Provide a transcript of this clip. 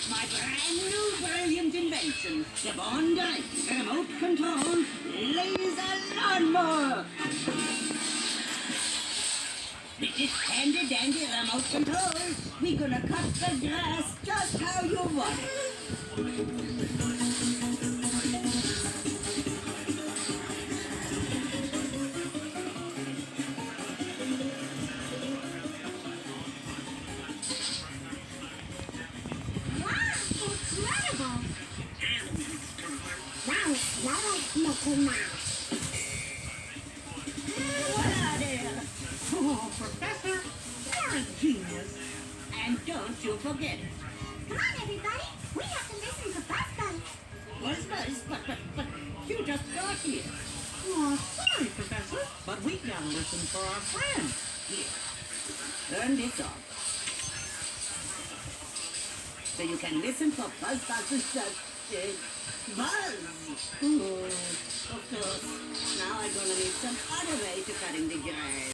My brand new brilliant invention, the Bondi remote control laser lawnmower. With this handy dandy remote control, we're gonna cut the grass just how you want it. Voila there! Oh, Professor, you're a genius. And don't you forget it. Come on, everybody. We have to listen to Buzz. But you just got here. Oh, sorry, Professor, but we gotta listen for our friend. Here, turn this off. So you can listen for Buzz's buzz. Of course, now I'm gonna need some other way to cutting the grass.